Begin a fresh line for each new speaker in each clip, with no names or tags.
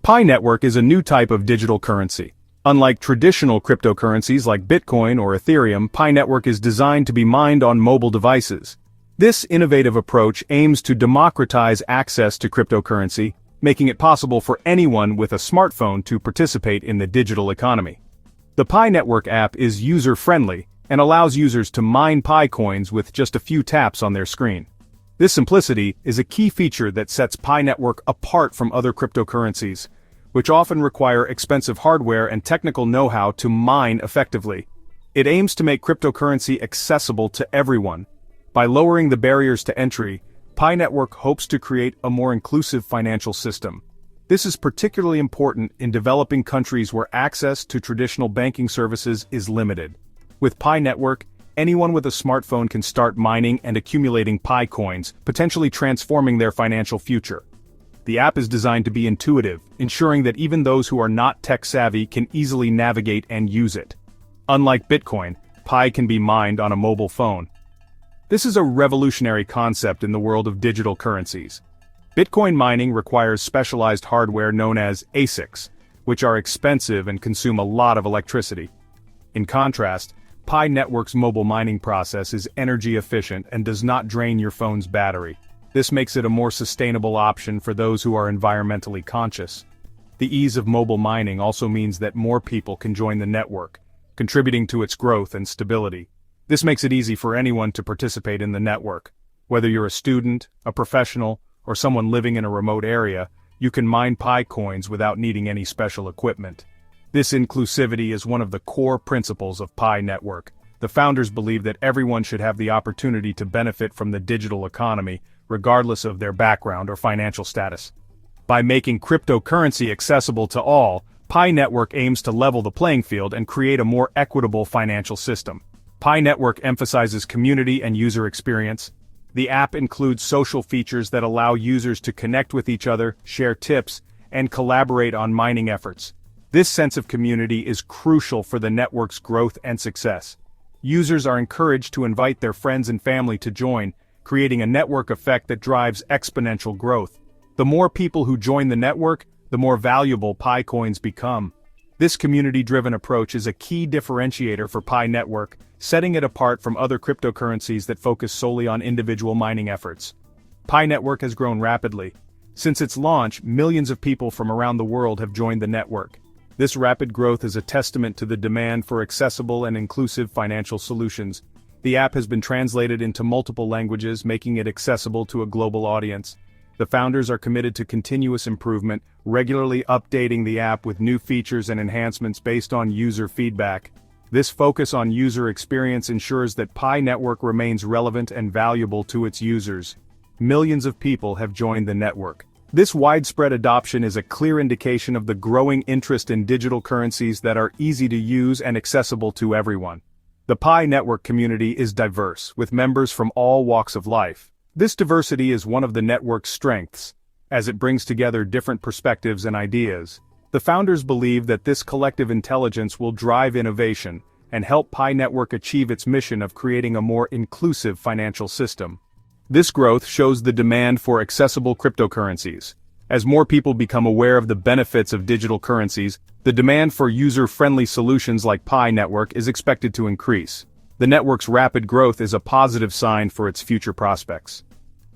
PiNetwork is a new type of digital currency. Unlike traditional cryptocurrencies like Bitcoin or Ethereum, PiNetwork is designed to be mined on mobile devices. This innovative approach aims to democratize access to cryptocurrency, making it possible for anyone with a smartphone to participate in the digital economy. The PiNetwork app is user-friendly and allows users to mine Pi coins with just a few taps on their screen. This simplicity is a key feature that sets PiNetwork apart from other cryptocurrencies, which often require expensive hardware and technical know-how to mine effectively. It aims to make cryptocurrency accessible to everyone. By lowering the barriers to entry, PiNetwork hopes to create a more inclusive financial system. This is particularly important in developing countries where access to traditional banking services is limited. With PiNetwork, anyone with a smartphone can start mining and accumulating Pi coins, potentially transforming their financial future. The app is designed to be intuitive, ensuring that even those who are not tech-savvy can easily navigate and use it. Unlike Bitcoin, Pi can be mined on a mobile phone. This is a revolutionary concept in the world of digital currencies. Bitcoin mining requires specialized hardware known as ASICs, which are expensive and consume a lot of electricity. In contrast, PiNetwork's mobile mining process is energy efficient and does not drain your phone's battery. This makes it a more sustainable option for those who are environmentally conscious. The ease of mobile mining also means that more people can join the network, contributing to its growth and stability. This makes it easy for anyone to participate in the network. Whether you're a student, a professional, or someone living in a remote area, you can mine Pi coins without needing any special equipment. This inclusivity is one of the core principles of PiNetwork. The founders believe that everyone should have the opportunity to benefit from the digital economy, regardless of their background or financial status. By making cryptocurrency accessible to all, PiNetwork aims to level the playing field and create a more equitable financial system. PiNetwork emphasizes community and user experience. The app includes social features that allow users to connect with each other, share tips, and collaborate on mining efforts. This sense of community is crucial for the network's growth and success. Users are encouraged to invite their friends and family to join, creating a network effect that drives exponential growth. The more people who join the network, the more valuable Pi coins become. This community-driven approach is a key differentiator for PiNetwork, setting it apart from other cryptocurrencies that focus solely on individual mining efforts. PiNetwork has grown rapidly. Since its launch, millions of people from around the world have joined the network. This rapid growth is a testament to the demand for accessible and inclusive financial solutions. The app has been translated into multiple languages, making it accessible to a global audience. The founders are committed to continuous improvement, regularly updating the app with new features and enhancements based on user feedback. This focus on user experience ensures that PiNetwork remains relevant and valuable to its users. Millions of people have joined the network. This widespread adoption is a clear indication of the growing interest in digital currencies that are easy to use and accessible to everyone. The PiNetwork community is diverse, with members from all walks of life. This diversity is one of the network's strengths, as it brings together different perspectives and ideas. The founders believe that this collective intelligence will drive innovation and help PiNetwork achieve its mission of creating a more inclusive financial system. This growth shows the demand for accessible cryptocurrencies. As more people become aware of the benefits of digital currencies, the demand for user-friendly solutions like PiNetwork is expected to increase. The network's rapid growth is a positive sign for its future prospects.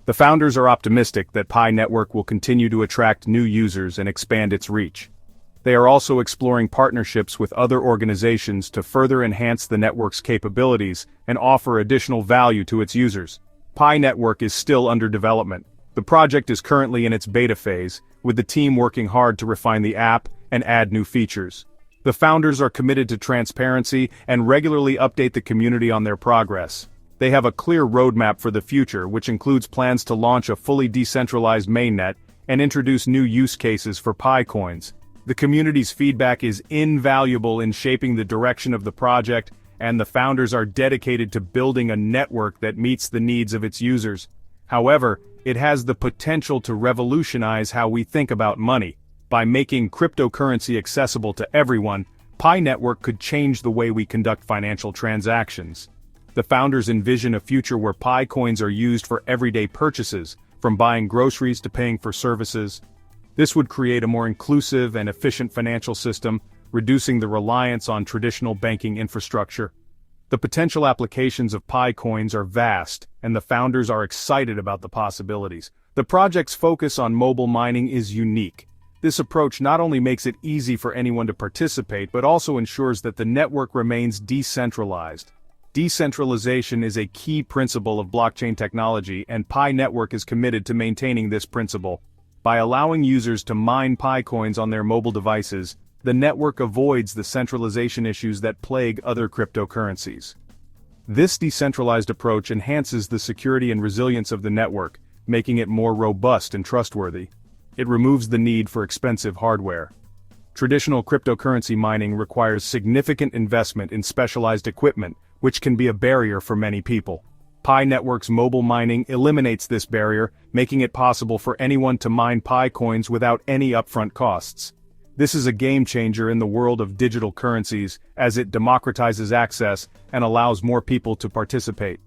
The founders are optimistic that PiNetwork will continue to attract new users and expand its reach. They are also exploring partnerships with other organizations to further enhance the network's capabilities and offer additional value to its users. PiNetwork is still under development. The project is currently in its beta phase, with the team working hard to refine the app and add new features. The founders are committed to transparency and regularly update the community on their progress. They have a clear roadmap for the future, which includes plans to launch a fully decentralized mainnet and introduce new use cases for Pi coins. The community's feedback is invaluable in shaping the direction of the project, and the founders are dedicated to building a network that meets the needs of its users. However, it has the potential to revolutionize how we think about money. By making cryptocurrency accessible to everyone, PiNetwork could change the way we conduct financial transactions. The founders envision a future where Pi coins are used for everyday purchases, from buying groceries to paying for services. This would create a more inclusive and efficient financial system, reducing the reliance on traditional banking infrastructure. The potential applications of Pi coins are vast, and the founders are excited about the possibilities. The project's focus on mobile mining is unique. This approach not only makes it easy for anyone to participate but also ensures that the network remains decentralized. Decentralization is a key principle of blockchain technology, and PiNetwork is committed to maintaining this principle. By allowing users to mine Pi coins on their mobile devices, the network avoids the centralization issues that plague other cryptocurrencies. This decentralized approach enhances the security and resilience of the network, making it more robust and trustworthy. It removes the need for expensive hardware. Traditional cryptocurrency mining requires significant investment in specialized equipment, which can be a barrier for many people. PiNetwork's mobile mining eliminates this barrier, making it possible for anyone to mine Pi coins without any upfront costs. This is a game changer in the world of digital currencies, as it democratizes access and allows more people to participate.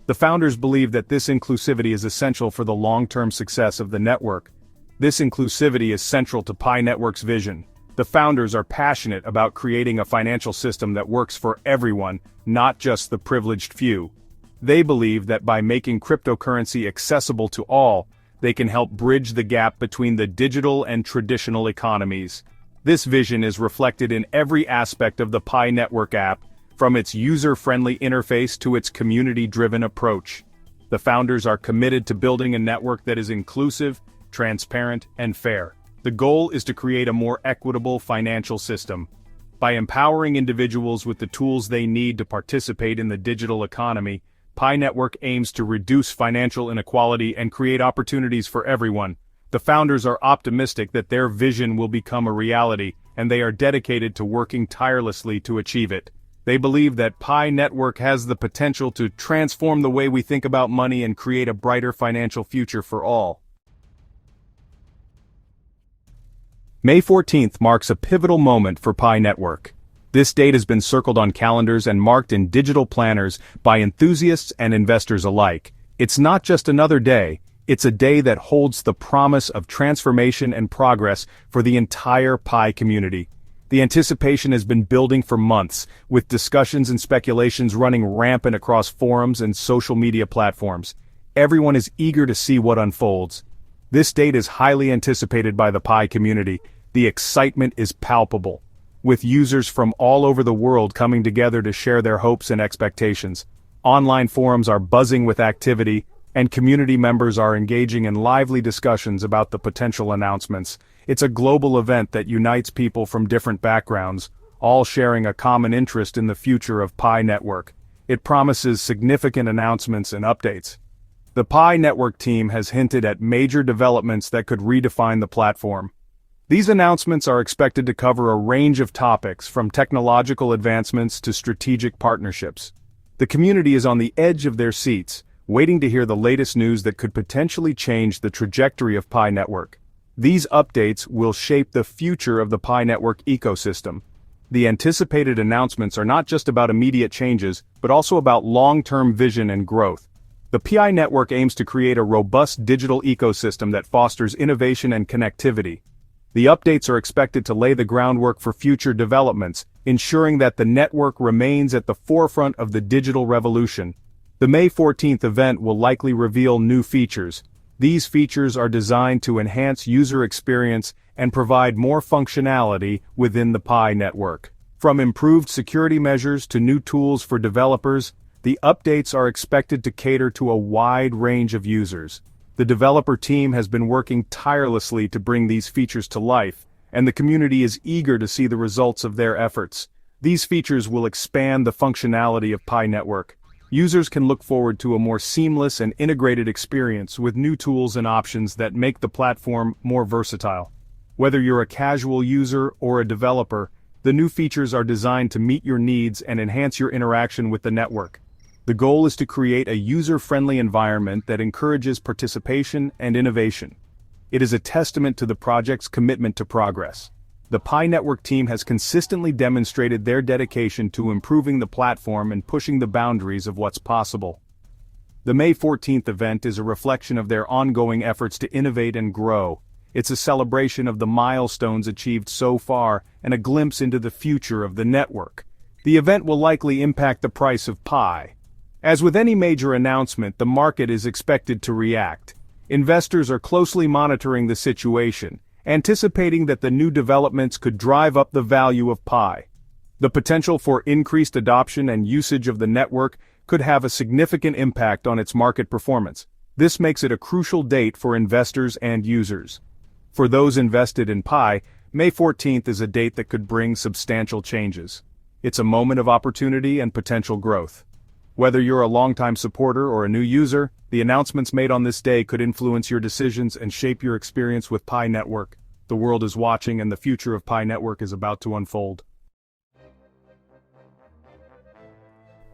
The founders believe that this inclusivity is essential for the long-term success of the network. This inclusivity is central to PiNetwork's vision. The founders are passionate about creating a financial system that works for everyone, not just the privileged few. They believe that by making cryptocurrency accessible to all, they can help bridge the gap between the digital and traditional economies. This vision is reflected in every aspect of the PiNetwork app, from its user-friendly interface to its community-driven approach. The founders are committed to building a network that is inclusive, transparent, and fair. The goal is to create a more equitable financial system. By empowering individuals with the tools they need to participate in the digital economy, PiNetwork aims to reduce financial inequality and create opportunities for everyone. The founders are optimistic that their vision will become a reality, and they are dedicated to working tirelessly to achieve it. They believe that PiNetwork has the potential to transform the way we think about money and create a brighter financial future for all. May 14th marks a pivotal moment for PiNetwork. This date has been circled on calendars and marked in digital planners by enthusiasts and investors alike. It's not just another day, it's a day that holds the promise of transformation and progress for the entire Pi community. The anticipation has been building for months, with discussions and speculations running rampant across forums and social media platforms. Everyone is eager to see what unfolds. This date is highly anticipated by the Pi community. The excitement is palpable, with users from all over the world coming together to share their hopes and expectations. Online forums are buzzing with activity, and community members are engaging in lively discussions about the potential announcements. It's a global event that unites people from different backgrounds, all sharing a common interest in the future of PiNetwork. It promises significant announcements and updates. The PiNetwork team has hinted at major developments that could redefine the platform. These announcements are expected to cover a range of topics, from technological advancements to strategic partnerships. The community is on the edge of their seats, waiting to hear the latest news that could potentially change the trajectory of PiNetwork. These updates will shape the future of the PiNetwork ecosystem. The anticipated announcements are not just about immediate changes, but also about long-term vision and growth. The PiNetwork aims to create a robust digital ecosystem that fosters innovation and connectivity. The updates are expected to lay the groundwork for future developments, ensuring that the network remains at the forefront of the digital revolution. The May 14th event will likely reveal new features. These features are designed to enhance user experience and provide more functionality within the PiNetwork. From improved security measures to new tools for developers, the updates are expected to cater to a wide range of users. The developer team has been working tirelessly to bring these features to life, and the community is eager to see the results of their efforts. These features will expand the functionality of PiNetwork. Users can look forward to a more seamless and integrated experience with new tools and options that make the platform more versatile. Whether you're a casual user or a developer, the new features are designed to meet your needs and enhance your interaction with the network. The goal is to create a user-friendly environment that encourages participation and innovation. It is a testament to the project's commitment to progress. The PiNetwork team has consistently demonstrated their dedication to improving the platform and pushing the boundaries of what's possible. The May 14th event is a reflection of their ongoing efforts to innovate and grow. It's a celebration of the milestones achieved so far and a glimpse into the future of the network. The event will likely impact the price of Pi. As with any major announcement, the market is expected to react. Investors are closely monitoring the situation, anticipating that the new developments could drive up the value of Pi. The potential for increased adoption and usage of the network could have a significant impact on its market performance. This makes it a crucial date for investors and users. For those invested in Pi, May 14th is a date that could bring substantial changes. It's a moment of opportunity and potential growth. Whether you're a longtime supporter or a new user, the announcements made on this day could influence your decisions and shape your experience with PiNetwork. The world is watching and the future of PiNetwork is about to unfold.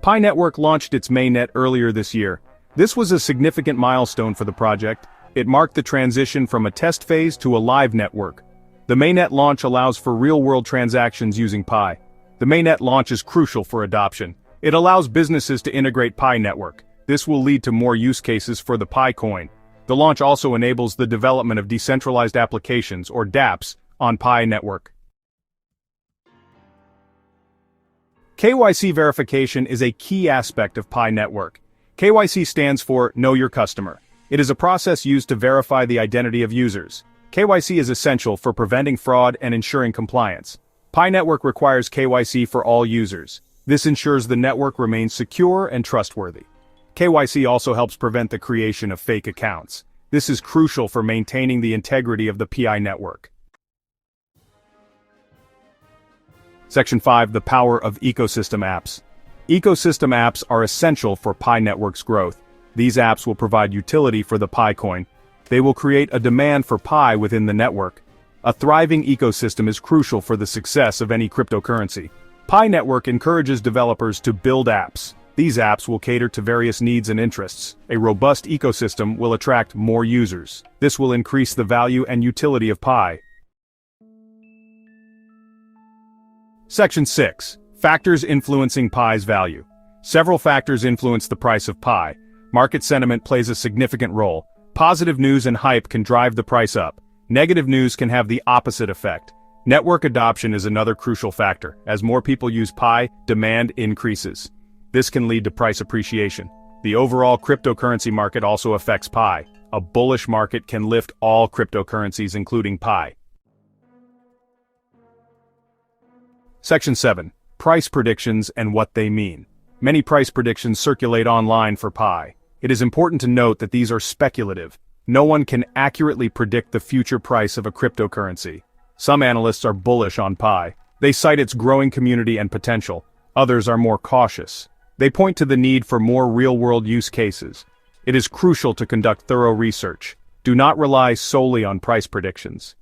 PiNetwork launched its Mainnet earlier this year. This was a significant milestone for the project. It marked the transition from a test phase to a live network. The Mainnet launch allows for real-world transactions using Pi. The Mainnet launch is crucial for adoption. It allows businesses to integrate PiNetwork. This will lead to more use cases for the Pi coin. The launch also enables the development of decentralized applications, or dApps, on PiNetwork. KYC verification is a key aspect of PiNetwork. KYC stands for Know Your Customer. It is a process used to verify the identity of users. KYC is essential for preventing fraud and ensuring compliance. PiNetwork requires KYC for all users. This ensures the network remains secure and trustworthy. KYC also helps prevent the creation of fake accounts. This is crucial for maintaining the integrity of the PI network. Section 5. The power of ecosystem apps. Ecosystem apps are essential for PiNetwork's growth. These apps will provide utility for the Pi coin. They will create a demand for Pi within the network. A thriving ecosystem is crucial for the success of any cryptocurrency. PiNetwork encourages developers to build apps. These apps will cater to various needs and interests. A robust ecosystem will attract more users. This will increase the value and utility of Pi. Section 6. Factors influencing Pi's value. Several factors influence the price of Pi. Market sentiment plays a significant role. Positive news and hype can drive the price up. Negative news can have the opposite effect. Network adoption is another crucial factor. As more people use Pi, demand increases. This can lead to price appreciation. The overall cryptocurrency market also affects Pi. A bullish market can lift all cryptocurrencies including Pi. Section 7. Price predictions and what they mean. Many price predictions circulate online for Pi. It is important to note that these are speculative. No one can accurately predict the future price of a cryptocurrency. Some analysts are bullish on Pi. They cite its growing community and potential. Others are more cautious. They point to the need for more real-world use cases. It is crucial to conduct thorough research. Do not rely solely on price predictions.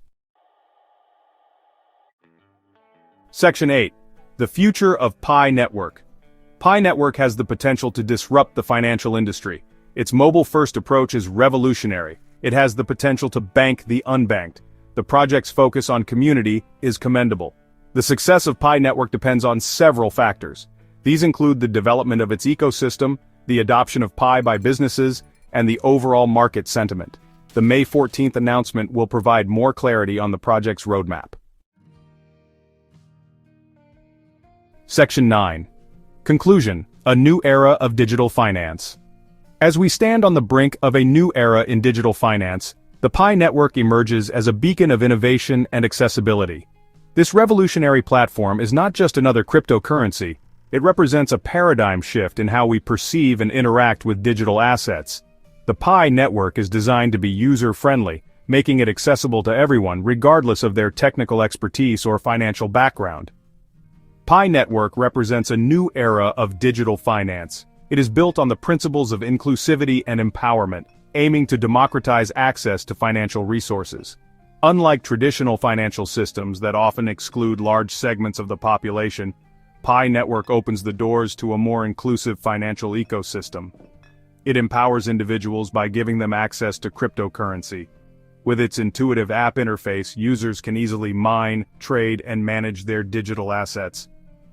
Section 8. The future of PiNetwork. PiNetwork has the potential to disrupt the financial industry. Its mobile-first approach is revolutionary. It has the potential to bank the unbanked. The project's focus on community is commendable. The success of PiNetwork depends on several factors. These include the development of its ecosystem, the adoption of Pi by businesses, and the overall market sentiment. The May 14th announcement will provide more clarity on the project's roadmap. Section 9. Conclusion: a new era of digital finance. As we stand on the brink of a new era in digital finance, the PiNetwork emerges as a beacon of innovation and accessibility. This revolutionary platform is not just another cryptocurrency, it represents a paradigm shift in how we perceive and interact with digital assets. The PiNetwork is designed to be user-friendly, making it accessible to everyone regardless of their technical expertise or financial background. PiNetwork represents a new era of digital finance. It is built on the principles of inclusivity and empowerment, aiming to democratize access to financial resources. Unlike traditional financial systems that often exclude large segments of the population, PiNetwork opens the doors to a more inclusive financial ecosystem. It empowers individuals by giving them access to cryptocurrency. With its intuitive app interface, users can easily mine, trade, and manage their digital assets.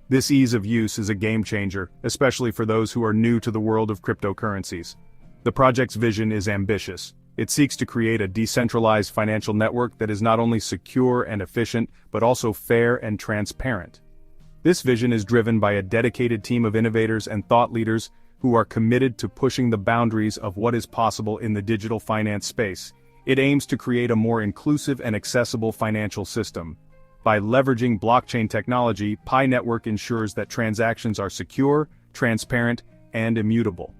This ease of use is a game changer, especially for those who are new to the world of cryptocurrencies. The project's vision is ambitious. It seeks to create a decentralized financial network that is not only secure and efficient, but also fair and transparent. This vision is driven by a dedicated team of innovators and thought leaders who are committed to pushing the boundaries of what is possible in the digital finance space. It aims to create a more inclusive and accessible financial system. By leveraging blockchain technology, PiNetwork ensures that transactions are secure, transparent, and immutable.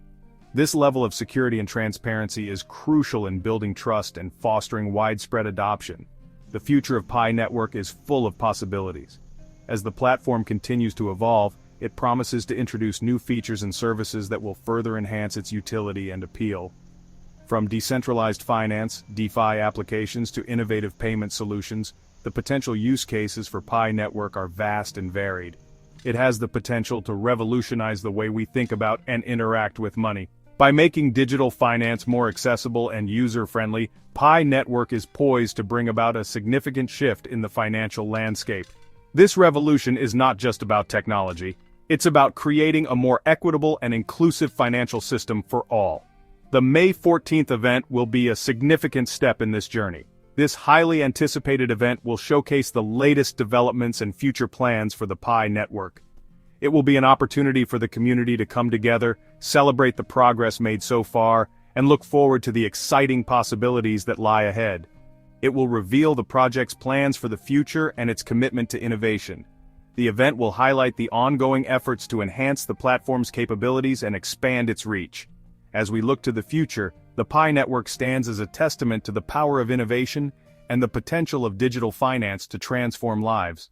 This level of security and transparency is crucial in building trust and fostering widespread adoption. The future of PiNetwork is full of possibilities. As the platform continues to evolve, it promises to introduce new features and services that will further enhance its utility and appeal. From decentralized finance, DeFi applications to innovative payment solutions, the potential use cases for PiNetwork are vast and varied. It has the potential to revolutionize the way we think about and interact with money. By making digital finance more accessible and user-friendly, PiNetwork is poised to bring about a significant shift in the financial landscape. This revolution is not just about technology, it's about creating a more equitable and inclusive financial system for all. The May 14th event will be a significant step in this journey. This highly anticipated event will showcase the latest developments and future plans for the PiNetwork. It will be an opportunity for the community to come together, celebrate the progress made so far, and look forward to the exciting possibilities that lie ahead. It will reveal the project's plans for the future and its commitment to innovation. The event will highlight the ongoing efforts to enhance the platform's capabilities and expand its reach. As we look to the future, the PiNetwork stands as a testament to the power of innovation and the potential of digital finance to transform lives.